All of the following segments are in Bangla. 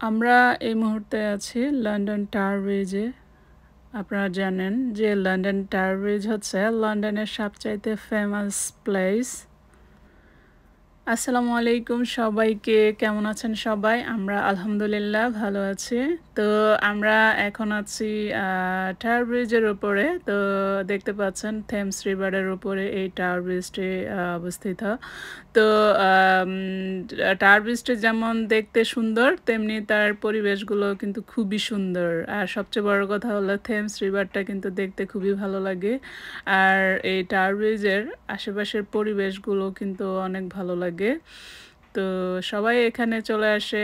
আমরা এই মুহূর্তে আছি লন্ডন টাওয়ার ব্রিজে। আপনারা জানেন যে লন্ডন টাওয়ার ব্রিজ হচ্ছে লন্ডনের সবচাইতে ফেমাস প্লেস। আসসালামু আলাইকুম সবাইকে, কেমন আছেন সবাই? আমরা আলহামদুলিল্লাহ ভালো আছি। তো আমরা এখন আছি টাওয়ার ব্রিজের উপরে। তো দেখতে পাচ্ছেন থেমস রিভারের উপরে এই টাওয়ার ব্রিজটি অবস্থিত। তো টাওয়ার ব্রিজটি যেমন দেখতে সুন্দর, তেমনি তার পরিবেশগুলো কিন্তু খুবই সুন্দর। আর সবচেয়ে বড় কথা হলো থেমস রিভারটা কিন্তু দেখতে খুবই ভালো লাগে। আর এই টাওয়ার ব্রিজের আশেপাশের পরিবেশগুলো কিন্তু অনেক ভালো লাগে। তো সবাই এখানে চলে আসে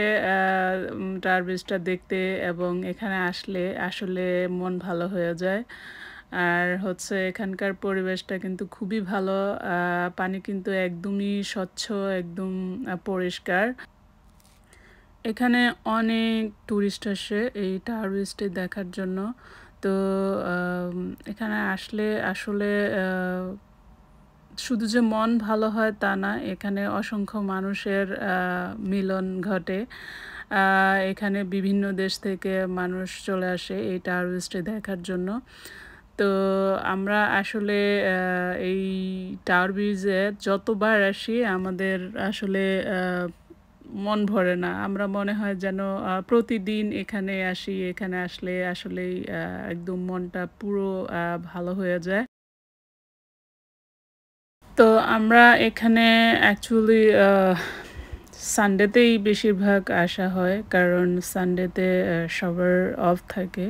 টাওয়ার ব্রিজটা দেখতে, এবং এখানে আসলে আসলে মন ভালো হয়ে যায়। আর হচ্ছে এখানকার পরিবেশটা কিন্তু খুবই ভালো। পানি কিন্তু একদমই স্বচ্ছ, একদম পরিষ্কার। এখানে অনেক টুরিস্ট আসে এই টাওয়ার ব্রিজটি দেখার জন্য। তো এখানে আসলে আসলে শুধু যে মন ভালো হয় তা না, এখানে অসংখ্য মানুষের মিলন ঘটে। এখানে বিভিন্ন দেশ থেকে মানুষ চলে আসে এই টাওয়ার ব্রিজটি দেখার জন্য। তো আমরা আসলে এই টাওয়ার ব্রিজে যতবার আসি আমাদের আসলে মন ভরে না। আমরা মনে হয় যেন প্রতিদিন এখানে আসি। এখানে আসলে আসলেই একদম মনটা পুরো ভালো হয়ে যায়। তো আমরা এখানে অ্যাকচুয়ালি সানডেতেই বেশিরভাগ আসা হয়, কারণ সানডেতে সবার অফ থাকে।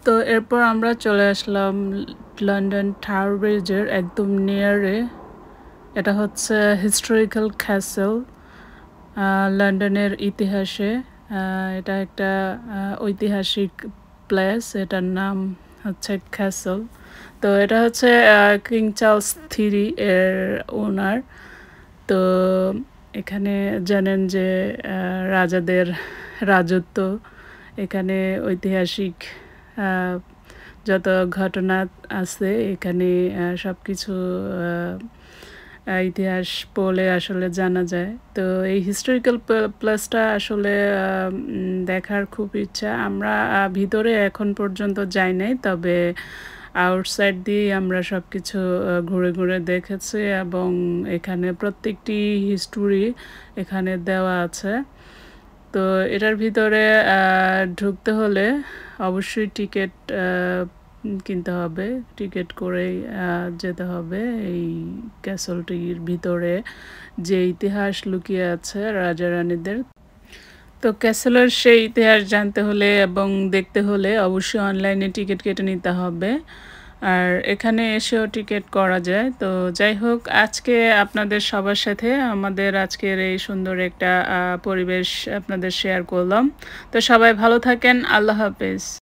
তো এরপর আমরা চলে আসলাম লন্ডন টাওয়ার ব্রিজের একদম নিয়ারে। এটা হচ্ছে হিস্টোরিক্যাল ক্যাসেল। লন্ডনের ইতিহাসে এটা একটা ঐতিহাসিক প্লেস। এটার নাম হচ্ছে ক্যাসেল। তো এটা হচ্ছে কিং চার্লস থ্রি এর ওনার। তো এখানে জানেন যে রাজাদের রাজত্ব। এখানে ঐতিহাসিক যত ঘটনা আছে এখানে সব কিছু ইতিহাস পড়লে আসলে জানা যায়। তো এই হিস্টোরিক্যাল প্লেসটা আসলে দেখার খুব ইচ্ছা। আমরা ভিতরে এখন পর্যন্ত যাই নাই, তবে আউটসাইড দিয়ে আমরা সব কিছু ঘুরে ঘুরে দেখেছি, এবং এখানে প্রত্যেকটি হিস্টোরি এখানে দেওয়া আছে। তো এটার ভিতরে ঢুকতে হলে অবশ্যই টিকিট কিনতে হবে। টিকিট করেই যেতে হবে এই ক্যাসলটির ভিতরে, যে ইতিহাস লুকিয়ে আছে রাজা রানীদের। তো ক্যাসেলের সেই ইতিহাস জানতে হলে এবং দেখতে হলে অবশ্যই অনলাইনে টিকিট কেটে নিতে হবে। আর এখানে এসেও টিকিট করা যায়। তো যাই হোক, আজকে আপনাদের সবার সাথে আমাদের আজকের এই সুন্দর একটা পরিবেশ আপনাদের শেয়ার করলাম। তো সবাই ভালো থাকেন। আল্লাহ হাফেজ।